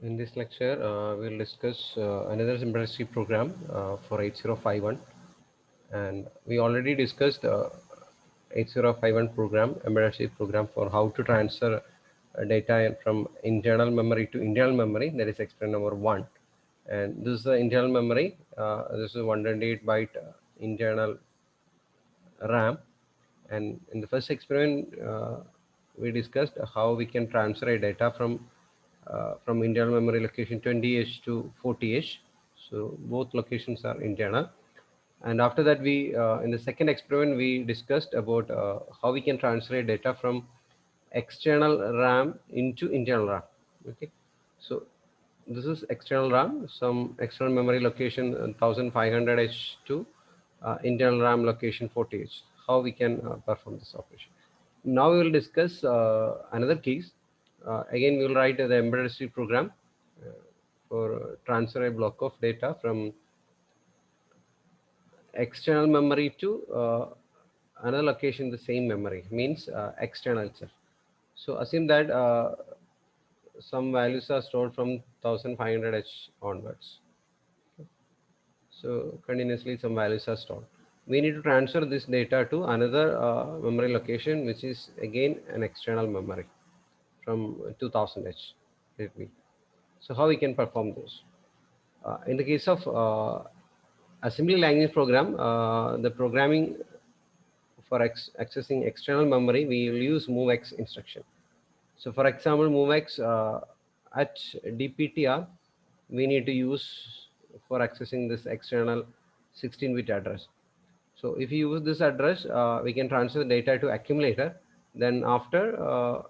In this lecture, we'll discuss another embedded C program for 8051, and we already discussed 8051 program, embedded C program for how to transfer data from internal memory to internal memory. That is experiment number one, and this is the internal memory. This is 128 byte internal RAM, and in the first experiment, we discussed how we can transfer a data from internal memory location 20H to 40H. So both locations are internal. And after that, we in the second experiment we discussed about how we can transfer data from external RAM into internal RAM. Okay, so this is external RAM, some external memory location 1500H to internal RAM location 40H. How we can perform this operation. Now we will discuss another case. Again, we will write the embedded C program uh, for transfer a block of data from external memory to another location in the same memory, means external itself. So assume that some values are stored from 1500H onwards. So continuously some values are stored. We need to transfer this data to another memory location, which is again an external memory from 2000H. Let me. So how we can perform this? In the case of assembly language program, the programming for accessing external memory, we will use MOVEX instruction. So for example, MOVEX at DPTR, we need to use for accessing this external 16-bit address. So if you use this address, we can transfer the data to accumulator. Then after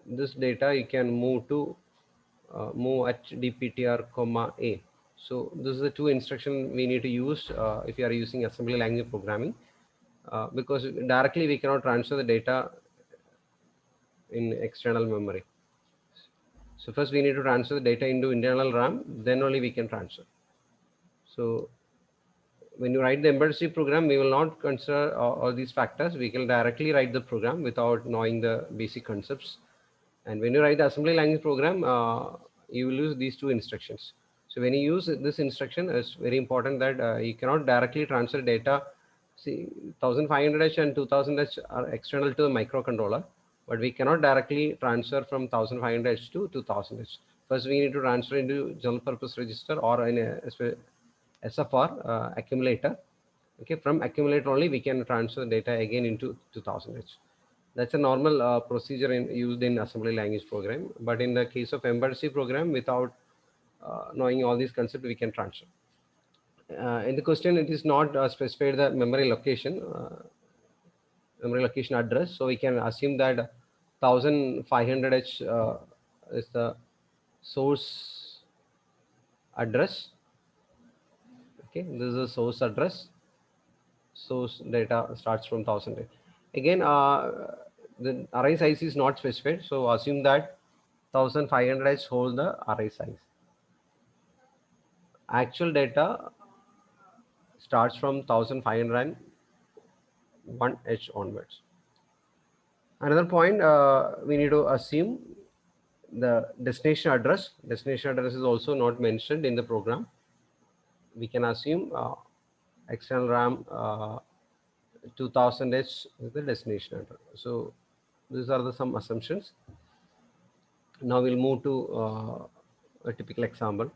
this data, you can move to move at dptr comma a. So this is the two instruction we need to use if you are using assembly language programming, because directly we cannot transfer the data in external memory. So first we need to transfer the data into internal RAM, then only we can transfer. So when you write the embedded C program, we will not consider all these factors. We can directly write the program without knowing the basic concepts. And when you write the assembly language program, you will use these two instructions. So when you use this instruction, it's very important that you cannot directly transfer data. See, 1500H and 2000H are external to the microcontroller, but we cannot directly transfer from 1500H to 2000H. First, we need to transfer into general purpose register or in a SFR accumulator. Okay, from accumulator only we can transfer data again into 2000H. That's a normal procedure used in assembly language program. But in the case of embedded C program, without knowing all these concepts, we can transfer. In the question, it is not specified the memory location address. So we can assume that 1500H is the source address. Okay, this is the source address. Source data starts from 1000. Again, the array size is not specified, so assume that 1500H hold the array size. Actual data starts from 1501H onwards. Another point, we need to assume the destination address. Destination address is also not mentioned in the program. We can assume external RAM 2000H is the destination address. So these are the some assumptions. Now we'll move to a typical example.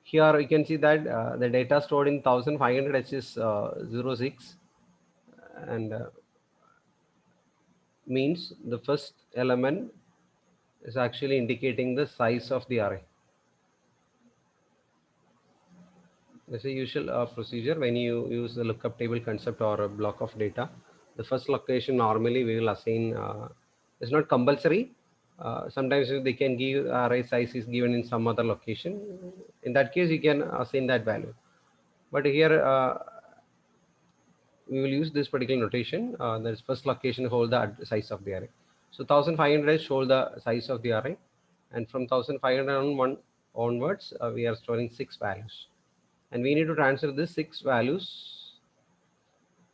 Here you can see that the data stored in 1500H is 06, and means the first element is actually indicating the size of the array. That's a usual procedure when you use the lookup table concept or a block of data. The first location normally we will assign, it's not compulsory. Sometimes they can give array size is given in some other location. In that case, you can assign that value. But here we will use this particular notation. That is first location hold the size of the array. So 1500 hold the size of the array, and from 1501 onwards, we are storing 6 values. And we need to transfer this 6 values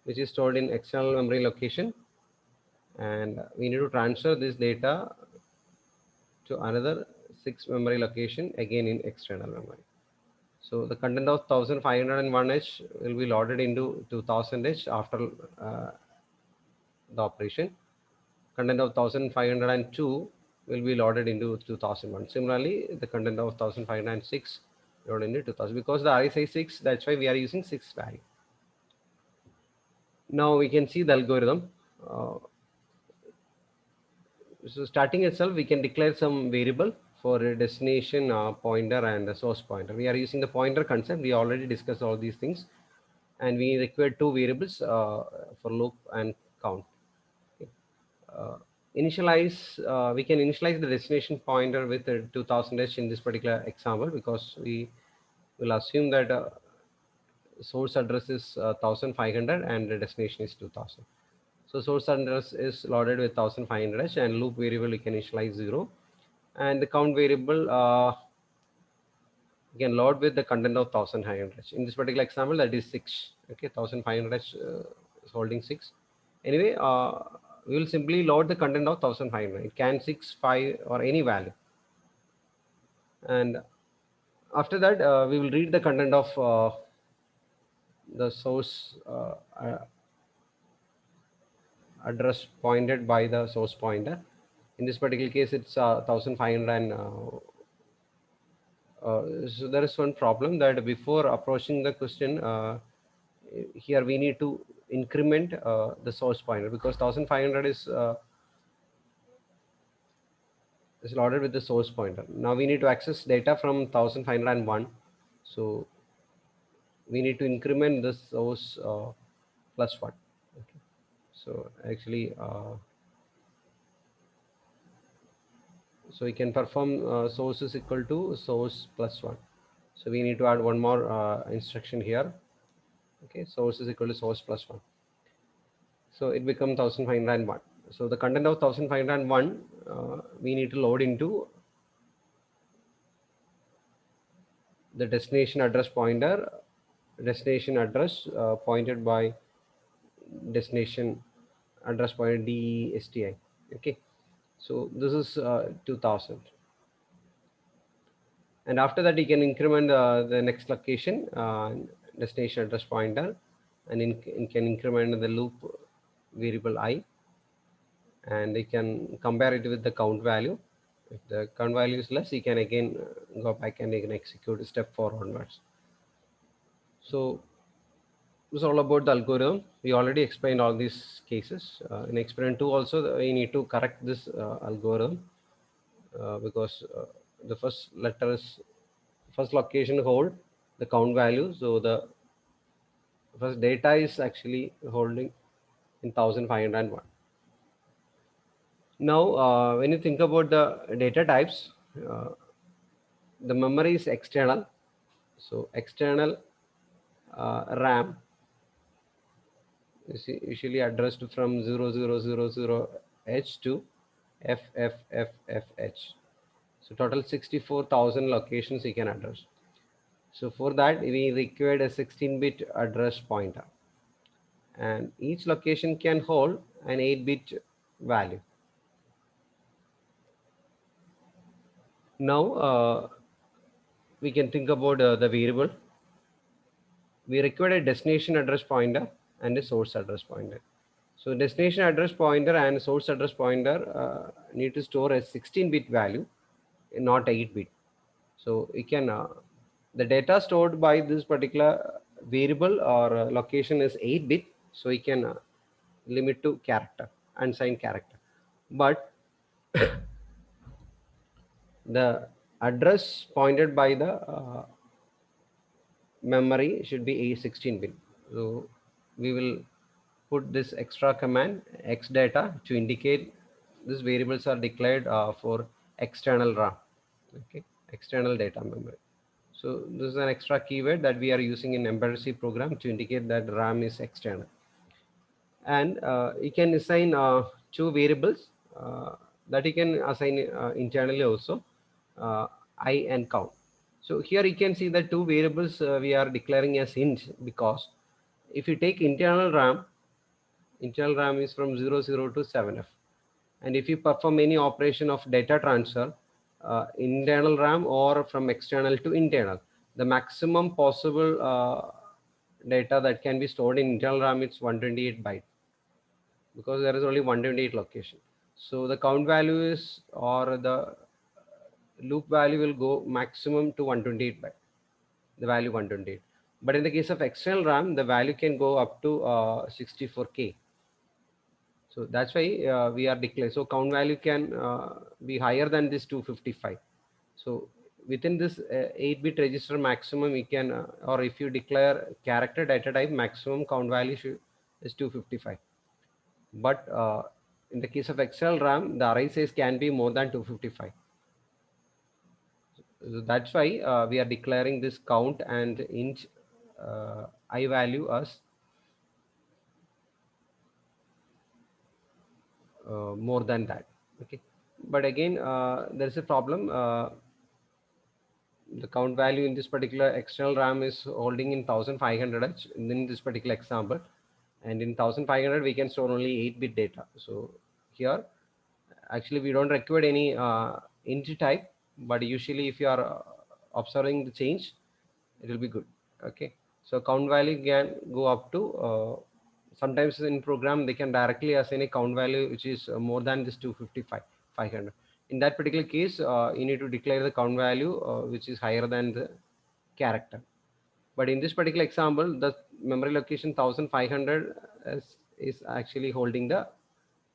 which is stored in external memory location, and we need to transfer this data to another 6 memory location again in external memory. So the content of 1501H will be loaded into 2000H after the operation. Content of 1502 will be loaded into 2001. Similarly, the content of 1506 loaded into 2000, because the array size 6, that's why we are using 6 value. Now we can see the algorithm. So starting itself, we can declare some variable for a destination pointer and a source pointer. We are using the pointer concept. We already discussed all these things, and we require two variables for loop and count. Uh, we can initialize the destination pointer with 2000H in this particular example, because we will assume that source address is 1500 and the destination is 2000. So source address is loaded with 1500H, and loop variable we can initialize 0, and the count variable you can load with the content of 1500H. In this particular example, that is 6. Okay, 1500H is holding 6. Anyway, we will simply load the content of 1500. It can 6, 5 or any value. And after that, we will read the content of the source address pointed by the source pointer. In this particular case, it's 1500. And so there is one problem, that before approaching the question, here we need to increment the source pointer, because 1500 is loaded with the source pointer. Now we need to access data from 1501. So we need to increment this source plus 1. Okay. So actually, so we can perform source is equal to source plus 1. So we need to add one more instruction here. Okay, source is equal to source plus 1. So it becomes 1501. So the content of 1501 we need to load into the destination address pointer, destination address pointed by destination address pointer DESTI. Okay, so this is 2000, and after that you can increment the next location, destination address pointer, and you can increment the loop variable I, and you can compare it with the count value. If the count value is less, you can again go back and you can execute step 4 onwards. So it's all about the algorithm. We already explained all these cases. In experiment 2 also, we need to correct this algorithm, because the first letter is first location hold the count value. So the first data is actually holding in 1501. Now, when you think about the data types, uh, the memory is external. So external RAM is usually addressed from 0000H to FFFFH. So total 64,000 locations you can address. So for that, we required a 16-bit address pointer, and each location can hold an 8-bit value. Now we can think about the variable. We required a destination address pointer and a source address pointer. So destination address pointer and source address pointer need to store a 16-bit value, not 8-bit. So you can the data stored by this particular variable or location is 8-bit, so you can limit to character, unsigned character. But the address pointed by the memory should be a 16-bit. So we will put this extra command x data to indicate these variables are declared for external RAM. Okay, external data memory. So this is an extra keyword that we are using in embedded C program to indicate that RAM is external. And you can assign two variables that you can assign internally also, I and count. So here you can see the two variables we are declaring as int, because if you take internal RAM is from 00 to 7F. And if you perform any operation of data transfer, internal RAM or from external to internal. The maximum possible data that can be stored in internal RAM is 128 byte, because there is only 128 location. So the count value is, or the loop value will go maximum to 128 byte, the value 128. But in the case of external RAM, the value can go up to 64K. So that's why we are declaring. So count value can be higher than this 255. So within this 8-bit register maximum, we can, or if you declare character data type, maximum count value is 255. But in the case of external RAM, the array size can be more than 255. So that's why we are declaring this count and int I value as more than that. Okay, but again there is a problem. The count value in this particular external RAM is holding in 1500 in this particular example, and in 1500 we can store only 8-bit data. So here actually we don't require any int type, but usually if you are observing the change, it will be good. Okay, so count value can go up to sometimes in program they can directly assign a count value which is more than this 255 500. In that particular case you need to declare the count value which is higher than the character. But in this particular example, the memory location 1500 is actually holding the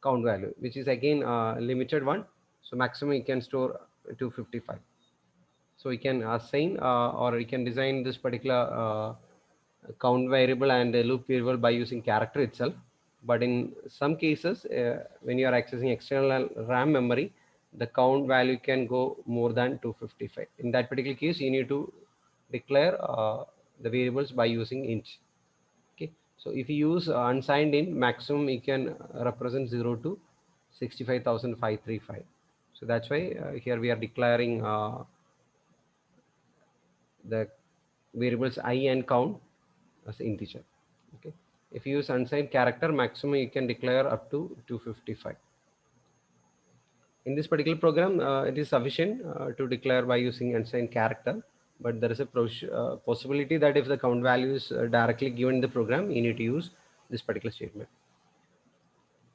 count value, which is again limited one. So maximum you can store 255. So we can assign or we can design this particular count variable and a loop variable by using character itself. But in some cases, when you are accessing external RAM memory, the count value can go more than 255. In that particular case, you need to declare the variables by using int. Okay, so if you use unsigned int, maximum you can represent 0 to 65,535. So that's why here we are declaring the variables I and count as integer. Okay, if you use unsigned character, maximum you can declare up to 255. In this particular program, it is sufficient to declare by using unsigned character, but there is a possibility that if the count value is directly given in the program, you need to use this particular statement.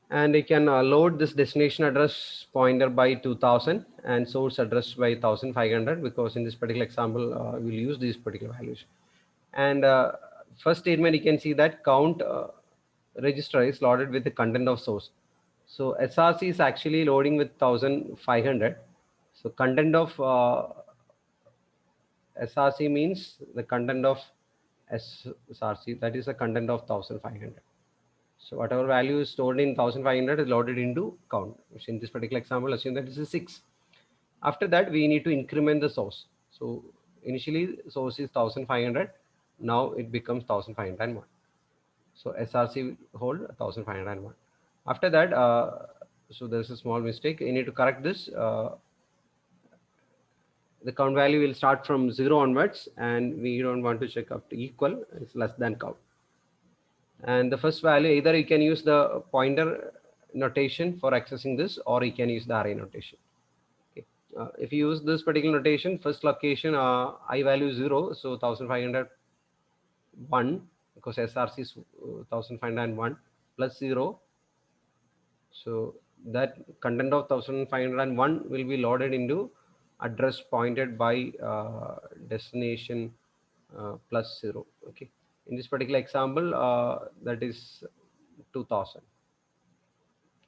And you can load this destination address pointer by 2000 and source address by 1500, because in this particular example we'll use these particular values. And first statement, you can see that count register is loaded with the content of source. So SRC is actually loading with 1500. So content of SRC means the content of SRC, that is the content of 1500. So whatever value is stored in 1500 is loaded into count, which in this particular example, assume that this is 6. After that, we need to increment the source. So initially source is 1500. Now it becomes 1501. So SRC hold 1501. After that, so there's a small mistake. You need to correct this. The count value will start from 0 onwards, and we don't want to check up to equal. It's less than count. And the first value, either you can use the pointer notation for accessing this, or you can use the array notation. Okay. If you use this particular notation, first location I value 0, so 1501, because SRC is 1501 plus 0. So that content of 1501 will be loaded into address pointed by destination plus 0. Okay, in this particular example that is 2000.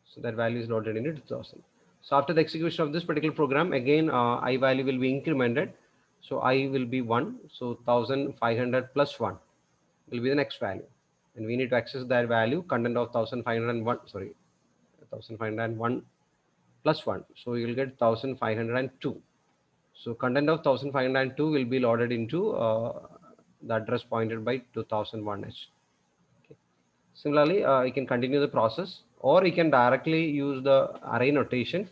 So that value is loaded into 2000. So after the execution of this particular program, again I value will be incremented. So I will be 1. So 1500 plus 1 will be the next value, and we need to access that value, content of 1501, sorry, 1501 plus 1. So you will get 1502. So content of 1502 will be loaded into the address pointed by 2001h. Okay. Similarly, you can continue the process, or you can directly use the array notation.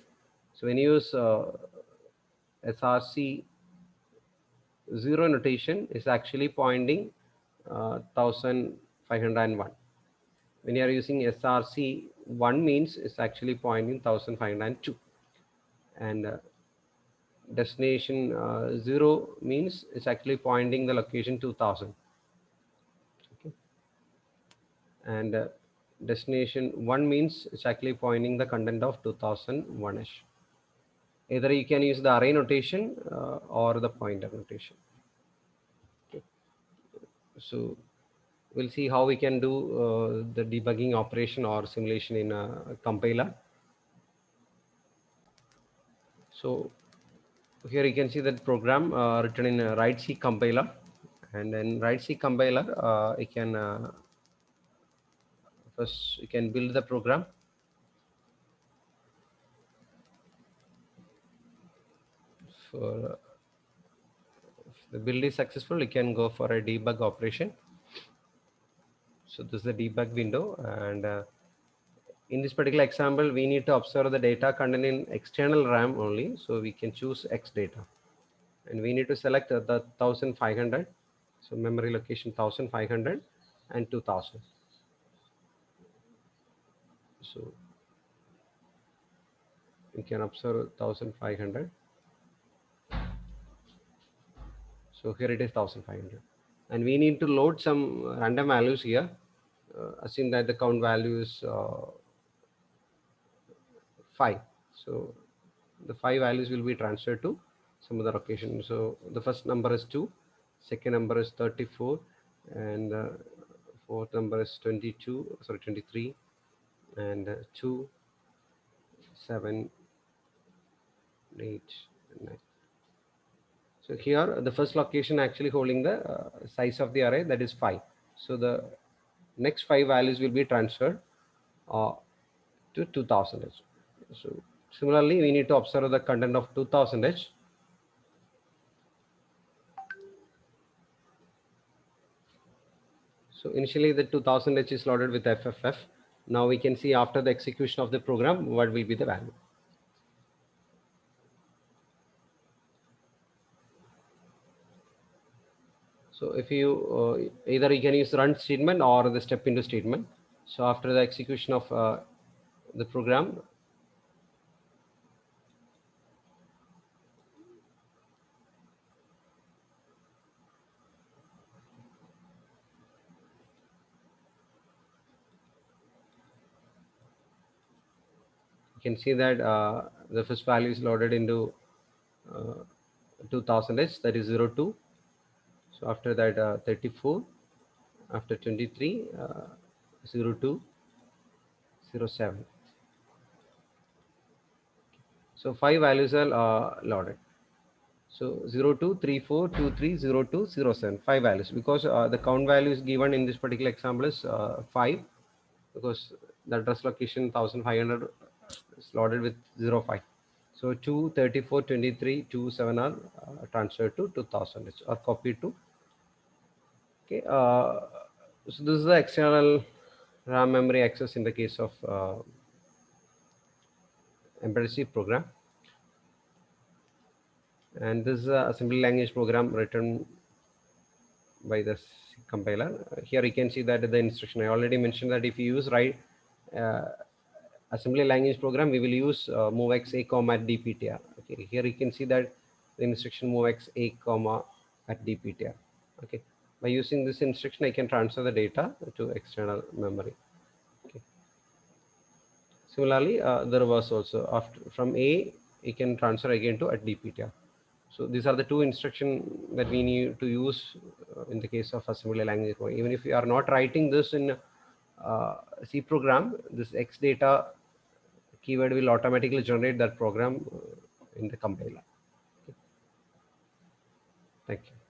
So when you use SRC 0 notation, is actually pointing 1501. When you are using SRC 1 means it's actually pointing 1502. And destination 0 means it's actually pointing the location 2000. Okay. And destination 1 means it's actually pointing the content of 2001ish. Either you can use the array notation or the pointer notation. Okay. So we'll see how we can do the debugging operation or simulation in a compiler. So here you can see that program written in a write-C compiler, and then write-C compiler you can first you can build the program. For if the build is successful, you can go for a debug operation. So this is the debug window, and in this particular example, we need to observe the data contained in external RAM only. So we can choose X data, and we need to select the 1500. So memory location 1500 and 2000. So you can observe 1500. So here it is 1500, and we need to load some random values here. Assume that the count value is 5. So the 5 values will be transferred to some other location. So the first number is 2, second number is 34, and fourth number is 22, sorry 23, and 2, 7, 8, 9. So here the first location actually holding the size of the array, that is 5. So the next 5 values will be transferred uh, to 2000H. So similarly, we need to observe the content of 2000H. So initially the 2000H is loaded with FFF. Now we can see after the execution of the program, what will be the value. So if you either you can use run statement or the step into statement. So after the execution of the program, you can see that the first value is loaded into 2000H, that is 02. So after that 34, after 23, 02, 07. So 5 values are loaded. So 02, 34, 23, 02, 07, 5 values, because the count value is given in this particular example is 5, because the address location 1500 is loaded with 05. So 2, 34, 23, 2, 7 are transferred to 2000 or copied to. Okay. So this is the external RAM memory access in the case of embedded C program. And this is a assembly language program written by the compiler. Here you can see that the instruction I already mentioned that if you use write assembly language program, we will use movex a comma at dptr. Okay, here you can see that the instruction movex a comma at dptr. Okay, by using this instruction, I can transfer the data to external memory. Okay. Similarly, there was also after from a you can transfer again to at dptr. So these are the two instructions that we need to use in the case of assembly language. Even if you are not writing this in C program, this X data keyword will automatically generate that program in the compiler. Okay. Thank you.